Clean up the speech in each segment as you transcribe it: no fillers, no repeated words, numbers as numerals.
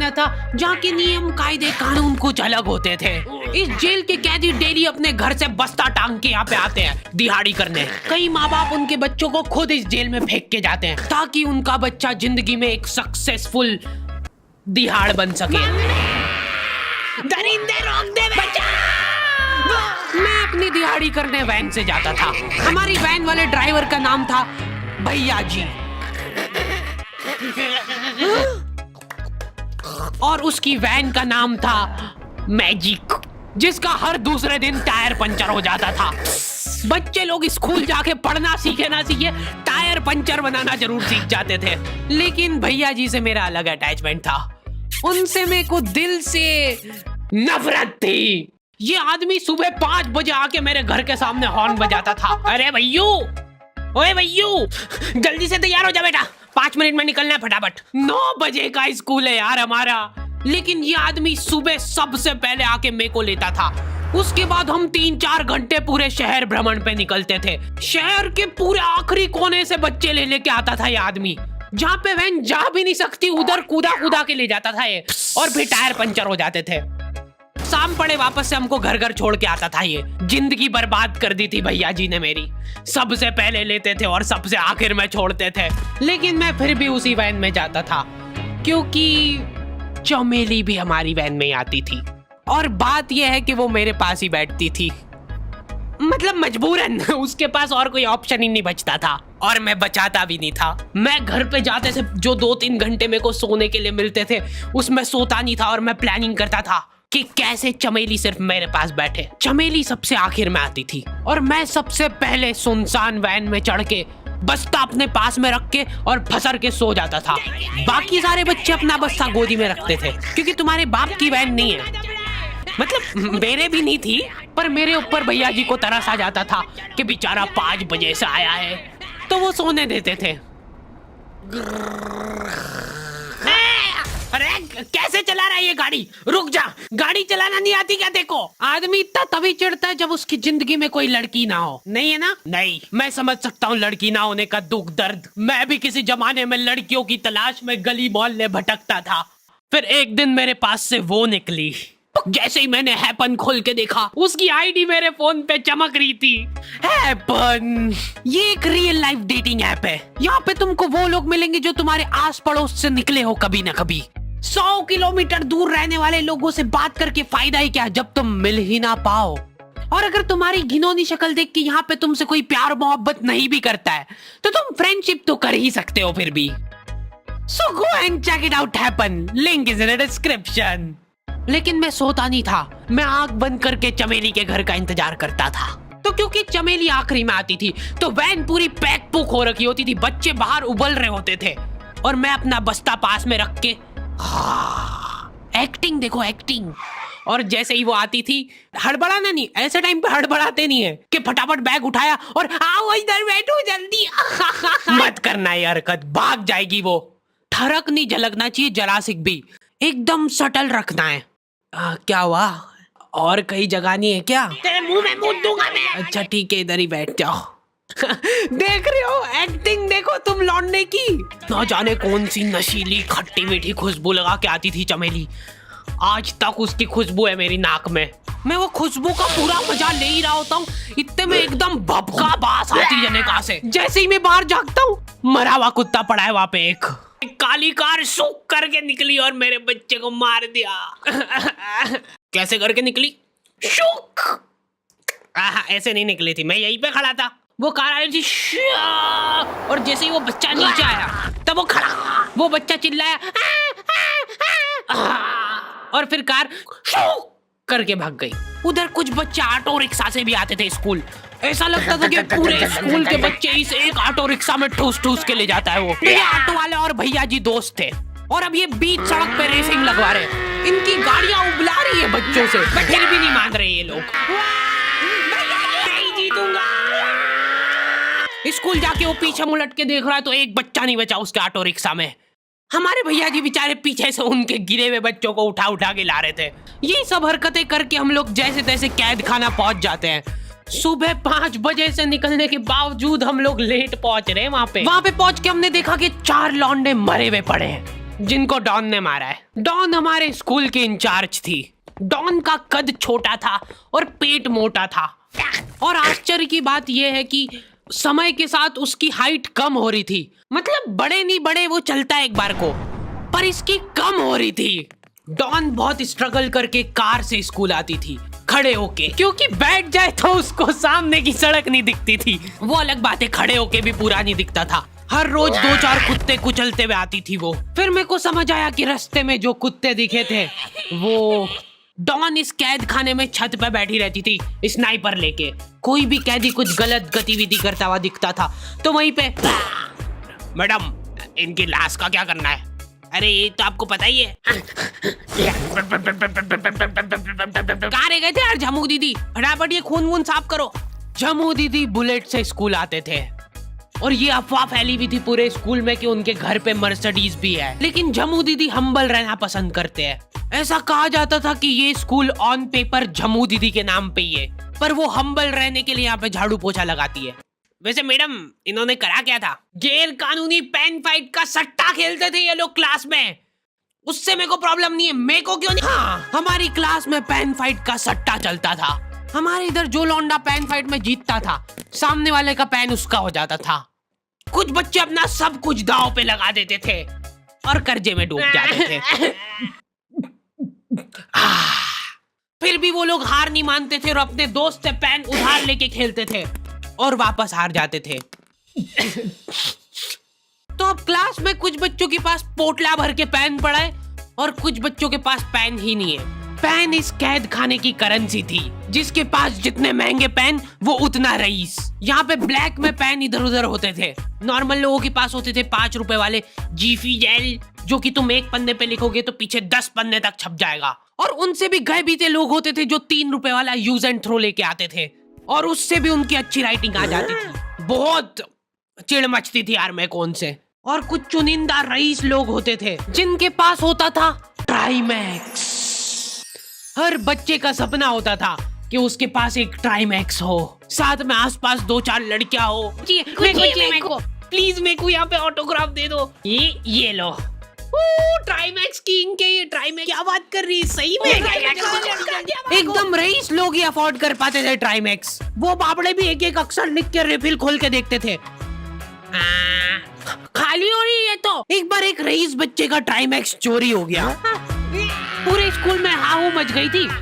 बना था जहाँ के नियम कायदे कानून कुछ अलग होते थे। इस जेल के कैदी डेली अपने घर से बस्ता टांग के यहाँ पे आते हैं दिहाड़ी करने। कई माँ बाप उनके बच्चों को खुद इस जेल में फेंक के जाते हैं ताकि उनका बच्चा जिंदगी में एक सक्सेसफुल दिहाड़ बन सके। दरिंदे रोक दे बच्चा। मैं अपनी दिहाड़ी करने वैन से जाता था। हमारी वैन वाले ड्राइवर का नाम था भैया जी और उसकी वैन का नाम था मैजिक, जिसका हर दूसरे दिन टायर पंचर हो जाता था। बच्चे लोग स्कूल जाके पढ़ना सीखे ना सीखे टायर पंचर बनाना जरूर सीख जाते थे। लेकिन भैया जी से मेरा अलग अटैचमेंट था। उनसे मेरे को दिल से नफरत थी। ये आदमी सुबह 5 बजे आके मेरे घर के सामने हॉर्न बजाता था। अरे भैयू, ओए भैयू, जल्दी से तैयार हो जा बेटा, 5 मिनट में निकलना है फटाफट। 9 बजे का स्कूल है यार हमारा। लेकिन ये आदमी सुबह सबसे पहले आके मेरे को लेता था। उसके बाद हम 3-4 घंटे पूरे शहर भ्रमण पे निकलते थे। शहर के पूरे आखिरी कोने से बच्चे ले लेके आता था ये आदमी। जहाँ पे वैन जा भी नहीं सकती उधर कूदा कूदा के ले जाता था ये, और फिर टायर पंचर हो जाते थे। शाम पड़े वापस से हमको घर घर छोड़ के आता था ये। जिंदगी बर्बाद कर दी थी भैया जी ने मेरी। सबसे पहले लेते थे और सबसे आखिर में छोड़ते थे। लेकिन मैं फिर भी उसी वैन में जाता था क्योंकि चमेली भी हमारी वैन में ही आती थी। और बात यह है कि वो मेरे पास ही बैठती थी, मतलब मजबूरन। उसके पास और कोई ऑप्शन ही नहीं बचता था और मैं बचाता भी नहीं था। मैं घर पे जाते से जो 2-3 घंटे मेरे को सोने के लिए मिलते थे उसमें सोता नहीं था और मैं प्लानिंग करता था कि कैसे चमेली सिर्फ मेरे पास बैठे। चमेली सबसे आखिर में आती थी और मैं सबसे पहले सुनसान वैन में चढ़ के बस्ता अपने पास में रख के और फसर के सो जाता था। बाकी सारे बच्चे अपना बस्ता गोदी में रखते थे क्योंकि तुम्हारे बाप की वैन नहीं है, मतलब मेरे भी नहीं थी। पर मेरे ऊपर भैया जी को तरस आ जाता था कि बेचारा 5 बजे से आया है, तो वो सोने देते थे। अरे कैसे चला रहा है ये गाड़ी? रुक जा, गाड़ी चलाना नहीं आती क्या? देखो, आदमी इतना तभी चिढ़ता है जब उसकी जिंदगी में कोई लड़की ना हो। नहीं है ना? नहीं, मैं समझ सकता हूँ लड़की ना होने का दुख दर्द। मैं भी किसी जमाने में लड़कियों की तलाश में गली मोहल्ले भटकता था। फिर एक दिन मेरे पास से वो निकली। जैसे ही मैंने हैपन खोल के देखा उसकी आईडी मेरे फोन पे चमक रही थी। हैपन ये एक रियल लाइफ डेटिंग ऐप है। यहाँ पे तुमको वो लोग मिलेंगे जो तुम्हारे आस पड़ोस से निकले हो कभी ना कभी। 100 किलोमीटर दूर रहने वाले लोगों से बात करके फायदा ही क्या जब तुम मिल ही ना पाओ। और अगर तुम्हारी घिनौनी शक्ल देख के यहाँ पे तुमसे कोई प्यार मोहब्बत नहीं भी करता है तो तुम फ्रेंडशिप तो कर ही सकते हो फिर भी। So go and check it out happen. Link is in the description. लेकिन मैं सोता नहीं था। मैं आंख बंद करके चमेली के घर का इंतजार करता था। तो क्योंकि चमेली आखिरी में आती थी तो वैन पूरी पैक पुक हो रखी होती थी। बच्चे बाहर उबल रहे होते थे और मैं अपना बस्ता पास में रख के एक्टिंग देखो एक्टिंग। और जैसे ही वो आती थी, हड़बड़ाना नहीं, ऐसे टाइम पे हड़बड़ाते नहीं है कि फटाफट बैग उठाया और आओ इधर बैठो जल्दी। मत करना ये हरकत, भाग जाएगी वो। ठरक नहीं झलकना चाहिए जरा सिक भी, एकदम सटल रखना है। क्या हुआ? और कहीं जगह नहीं है क्या? तेरे मुंह में मूत दूंगा मैं। अच्छा ठीक है, इधर ही बैठ जाओ। देख रहे हो एक्टिंग देखो तुम लौंडे की। ना जाने कौन सी नशीली खट्टी मीठी खुशबू लगा के आती थी चमेली। आज तक उसकी खुशबू है मेरी नाक में। मैं वो खुशबू का पूरा मजा ले ही रहा होता हूँ, इतने में एकदम भभका बास आती है निकाह से। जैसे ही मैं बाहर झांकता हूँ, मरा हुआ कुत्ता पड़ा है वहाँ पे। एक काली कार सूख करके निकली और मेरे बच्चे को मार दिया। कैसे करके निकली? शूक। ऐसे नहीं निकली थी, मैं यहीं पे खड़ा था। वो कार आई थी और जैसे ही वो बच्चा नीचे आया तब वो खड़ा, वो बच्चा चिल्लाया और फिर कार शूक करके भाग गई। उधर कुछ बच्चे ऑटो रिक्शा से भी आते थे स्कूल। ऐसा लगता था कि पूरे स्कूल के बच्चे इस एक ऑटो रिक्शा में ठूस ठूस के ले जाता है वो। ये ऑटो वाले और भैया जी दोस्त थे और अब ये बीच सड़क पे रेसिंग लगवा रहे हैं। इनकी गाड़ियां उबला रही है बच्चों से, पर फिर भी नहीं मान रहे ये लोग। नहीं जीतूंगा। स्कूल जाके वो पीछे मुलट के देख रहा है तो एक बच्चा नहीं बचा उसके ऑटो रिक्शा में। हमारे भैया जी बेचारे पीछे से उनके गिरे हुए बच्चों को उठा उठा के ला रहे थे। ये सब हरकतें करके हम लोग जैसे तैसे कैद खाना पहुंच जाते हैं। सुबह 5 बजे से निकलने के बावजूद हम लोग लेट पहुंच रहे हैं। वहाँ पे पहुंच के हमने देखा कि 4 लौंडे मरे हुए पड़े हैं। जिनको डॉन ने मारा है। डॉन हमारे स्कूल की इंचार्ज थी। डॉन का कद छोटा था और पेट मोटा था, और आश्चर्य की बात यह है कि समय के साथ उसकी हाइट कम हो रही थी। मतलब बड़े नहीं बड़े वो चलता एक बार को, पर इसकी कम हो रही थी। डॉन बहुत स्ट्रगल करके कार से स्कूल आती थी खड़े होके, क्योंकि बैठ जाए तो उसको सामने की सड़क नहीं दिखती थी। वो अलग बात है, खड़े होके भी पूरा नहीं दिखता था। हर रोज 2-4 कुत्ते कुचलते हुए आती थी वो। फिर मेरे को समझ आया कि रास्ते में जो कुत्ते दिखे थे वो डॉन इस कैद खाने में छत पे बैठी रहती थी स्नाइपर लेके। कोई भी कैदी कुछ गलत गतिविधि करता हुआ दिखता था तो वहीं पे, मैडम इनकी लाश का क्या करना है? अरे ये तो आपको पता ही है। कहाँ रह गए थे यार झमू दीदी, फटाफट ये खून वून साफ करो। झमू दीदी बुलेट से स्कूल आते थे और ये अफवाह फैली हुई थी पूरे स्कूल में कि उनके घर पे मर्सिडीज भी है। लेकिन झमू दीदी हम्बल रहना पसंद करते हैं। ऐसा कहा जाता था कि ये स्कूल ऑन पेपर झमू दीदी के नाम पे ही है, पर वो हम्बल रहने के लिए यहाँ पे झाड़ू पोछा लगाती है। वैसे मैडम इन्होंने करा क्या था? गैर कानूनी पेन फाइट का सट्टा खेलते थे ये लोग क्लास में। उससे मेरे को प्रॉब्लम नहीं है, मेरे को क्यों नहीं? हाँ, हमारी क्लास में पेन फाइट का सट्टा चलता था। हमारे इधर जो लौंडा पेन फाइट में जीतता था, सामने वाले का पेन उसका हो जाता था। कुछ बच्चे अपना सब कुछ दांव पे लगा देते थे और कर्जे में डूब जाते थे। फिर भी वो लोग हार नहीं मानते थे और अपने दोस्त से पेन उधार लेके खेलते थे और वापस हार जाते थे। तो अब क्लास में कुछ बच्चों के पास पोटला भर के पेन पड़ा है और कुछ बच्चों के पास पेन ही नहीं है। पेन इस कैद खाने की करेंसी थी। जिसके पास जितने महंगे पेन वो उतना रईस। यहाँ पे ब्लैक में पेन इधर उधर होते थे। नॉर्मल लोगों के पास होते थे 5 रुपए वाले जीफी जेल, जो कि तुम एक पन्ने पे लिखोगे तो पीछे 10 पन्ने तक छप जाएगा। और उनसे भी गए बीते लोग होते थे जो 3 रुपए वाला यूज एंड थ्रो लेके आते थे और उससे भी उनकी अच्छी राइटिंग आ जाती थी। बहुत चिढ़ मचती थी यार मैं कौन से। और कुछ चुनिंदा रईस लोग होते थे जिनके पास होता था ट्राईमैक्स। हर बच्चे का सपना होता था कि उसके पास एक ट्राईमैक्स हो, साथ में आसपास 2-4 लड़कियां हो। मेरे को प्लीज मेरे को यहाँ पे ऑटोग्राफ दे दो। ये लो ट्राईमैक्स किंग के। ये ट्राईमैक्स क्या बात कर रही है, सही में एकदम रईस लोग ही अफोर्ड कर पाते थे ट्राईमैक्स। वो बाबड़े भी एक एक अक्षर लिख के रिफिल खोल के देखते थे। खाली हो रही है तो एक बार एक रईस बच्चे का ट्राईमैक्स चोरी हो गया। पूरे स्कूल में हाहू मच गई थी। वो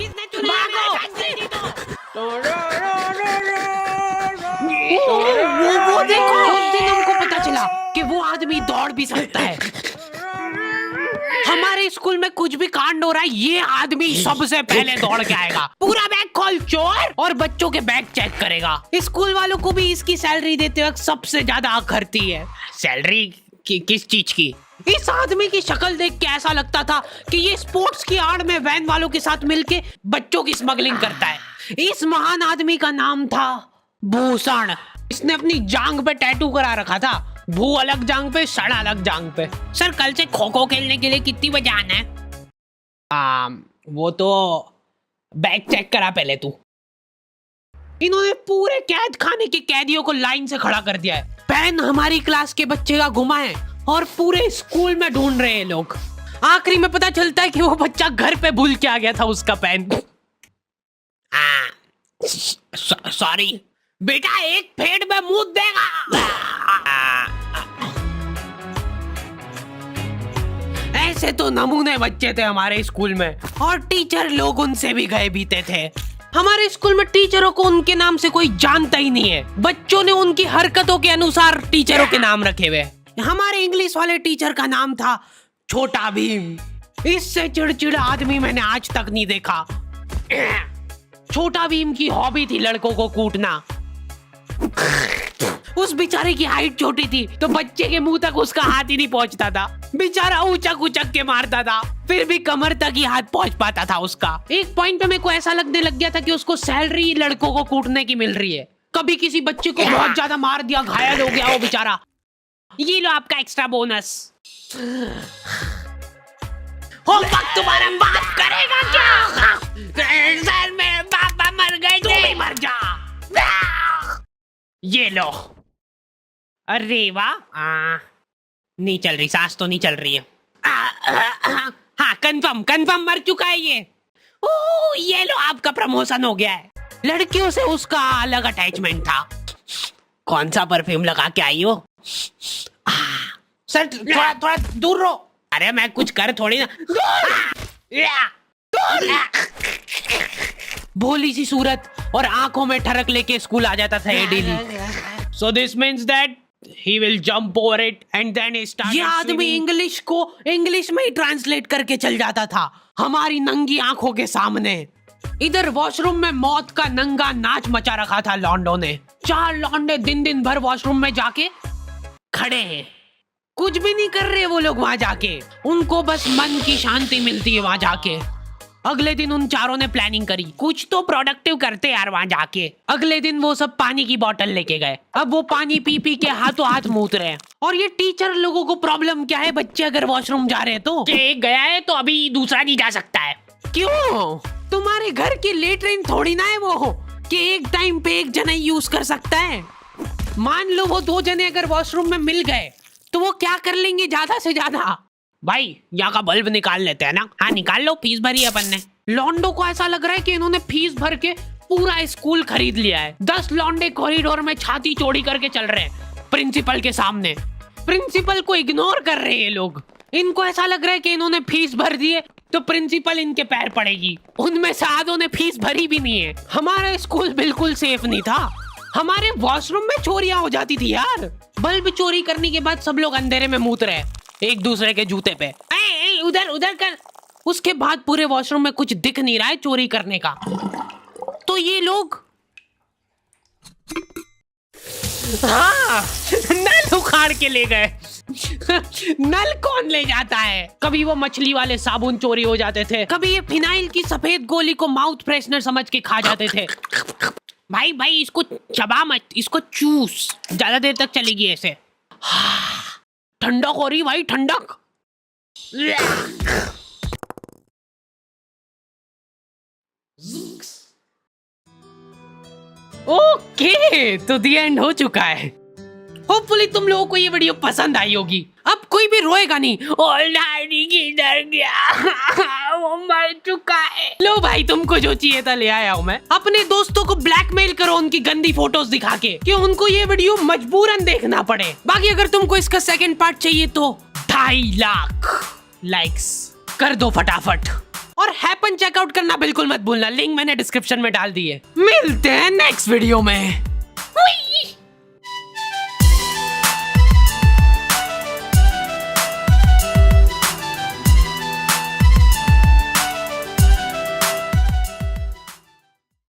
देखो, उस दिन हमको पता चला कि वो आदमी दौड़ भी सकता है। हमारे स्कूल में कुछ भी कांड हो रहा है, ये आदमी सबसे पहले दौड़ के आएगा, पूरा बैग खोल चोर, और बच्चों के बैग चेक करेगा। स्कूल वालों को भी इसकी सैलरी देते वक्त सबसे ज्यादा आखरती है। सैलरी किस चीज की? इस आदमी की शक्ल देख के ऐसा लगता था कि ये स्पोर्ट्स की आड़ में वैन वालों के साथ मिलके बच्चों की स्मगलिंग करता है। इस महान आदमी का नाम था भूषण। इसने अपनी जांग पे टैटू करा रखा था, भू अलग जांग पे, सड़ अलग जांग पे। सर कल से खो खो खेलने के लिए कितनी बजे आना है? वो तो बैग चेक करा पहले तू। इन्होंने पूरे कैद खाने के कैदियों को लाइन से खड़ा कर दिया है। पेन हमारी क्लास के बच्चे का गुमा है और पूरे स्कूल में ढूंढ रहे हैं लोग। आखिरी में पता चलता है कि वो बच्चा घर पे भूल के आ गया था उसका पेन। सॉरी बेटा, एक फेट में मुंह देगा। ऐसे तो नमूने बच्चे थे हमारे स्कूल में, और टीचर लोग उनसे भी गए बीते थे। हमारे स्कूल में टीचरों को उनके नाम से कोई जानता ही नहीं है। बच्चों ने उनकी हरकतों के अनुसार टीचरों के नाम रखे हुए। हमारे इंग्लिश वाले टीचर का नाम था छोटा भीम। इससे चिड़चिड़ा आदमी मैंने आज तक नहीं देखा। छोटा भीम की हॉबी थी लड़कों को कूटना। उस बेचारे की हाइट छोटी थी तो बच्चे के मुंह तक उसका हाथ ही नहीं पहुंचता था। बेचारा उचक उचक के मारता था, फिर भी कमर तक ही हाथ पहुंच पाता था उसका। एक पॉइंट पे मेरे को ऐसा लगने लग गया था कि उसको सैलरी लड़कों को कूटने की मिल रही है। कभी किसी बच्चे को बहुत ज्यादा मार दिया, घायल हो गया वो बेचारा, ये लो आपका एक्स्ट्रा बोनस। होमवर्क तुम्हारा बाप करेगा क्या? सर मेरे पापा मर गए थे। तू भी मर जा। ये लो। अरे वाह, नहीं चल रही, सांस तो नहीं चल रही है। हाँ कंफर्म मर चुका है ये। ओह ये लो आपका प्रमोशन हो गया है। लड़कियों से उसका अलग अटैचमेंट था। कौन सा परफ्यूम लगा के आई हो? सर थोड़ा दूर रहो। अरे मैं कुछ कर थोड़ी ना। भोली सी सूरत और आंखों में ठरक लेके स्कूल आ जाता था ये daily. So this means that he will jump over it and then he started. ये आदमी इंग्लिश को इंग्लिश में ही ट्रांसलेट करके चल जाता था हमारी नंगी आंखों के सामने। इधर वॉशरूम में मौत का नंगा नाच मचा रखा था लॉन्डो ने। 4 लॉन्डे दिन भर वॉशरूम में जाके खड़े हैं, कुछ भी नहीं कर रहे वो लोग वहां जाके। उनको बस मन की शांति मिलती है वहां जाके। अगले दिन उन चारों ने प्लानिंग करी, कुछ तो प्रोडक्टिव करते यार वहां जाके। अगले दिन वो सब पानी की बोतल लेके गए। अब वो पानी पी पी के हाथों हाथ मूत रहे हैं। और ये टीचर लोगों को प्रॉब्लम क्या है, बच्चे अगर वॉशरूम जा रहे हैं तो एक गया है तो अभी दूसरा नहीं जा सकता है। क्यों? तुम्हारे घर की लेटरिन थोड़ी ना है वो कि एक टाइम पे एक जना यूज कर सकता है। मान लो वो 2 जने अगर वॉशरूम में मिल गए तो वो क्या कर लेंगे ज्यादा से ज्यादा? भाई यहाँ का बल्ब निकाल लेते हैं ना। हाँ निकाल लो, फीस भरी है अपन ने। लॉन्डो को ऐसा लग रहा है कि इन्होंने फीस भर के पूरा स्कूल खरीद लिया है। 10 लॉन्डे कॉरिडोर में छाती चौड़ी करके चल रहे हैं प्रिंसिपल के सामने। प्रिंसिपल को इग्नोर कर रहे हैं ये लोग। इनको ऐसा लग रहा है कि इन्होंने फीस भर दी है तो प्रिंसिपल इनके पैर पड़ेगी। उनमें से आधों ने फीस भरी भी नहीं है। हमारा स्कूल बिल्कुल सेफ नहीं था। हमारे वॉशरूम में चोरियां हो जाती थी यार। बल्ब चोरी करने के बाद सब लोग अंधेरे में मूत रहे एक दूसरे के जूते पे। उधर कर। उसके बाद पूरे वॉशरूम में कुछ दिख नहीं रहा है चोरी करने का। तो ये लोग हाँ नल उखाड़ के ले गए। नल कौन ले जाता है? कभी वो मछली वाले साबुन चोरी हो जाते थे, कभी ये फिनाइल की सफेद गोली को माउथ फ्रेशनर समझ के खा जाते थे। भाई इसको चबा मत, इसको चूस, ज्यादा देर तक चलेगी ऐसे। ठंडक हो रही भाई, ठंडक। ओके तो दी एंड हो चुका है। होपफुली तुम लोगों को ये वीडियो पसंद आई होगी। अब कोई भी रोएगा नहीं। किधर गया? वो मर चुका है। लो भाई तुमको जो चाहिए था ले आया हूँ मैं। अपने दोस्तों को ब्लैकमेल करो उनकी गंदी फोटोज दिखा के कि उनको ये वीडियो मजबूरन देखना पड़े। बाकी अगर तुमको इसका सेकंड पार्ट चाहिए तो 2.5 लाख लाइक्स कर दो फटाफट। और हैपन चेकआउट करना बिल्कुल मत भूलना, लिंक मैंने डिस्क्रिप्शन में डाल दी है। मिलते हैं नेक्स्ट वीडियो में।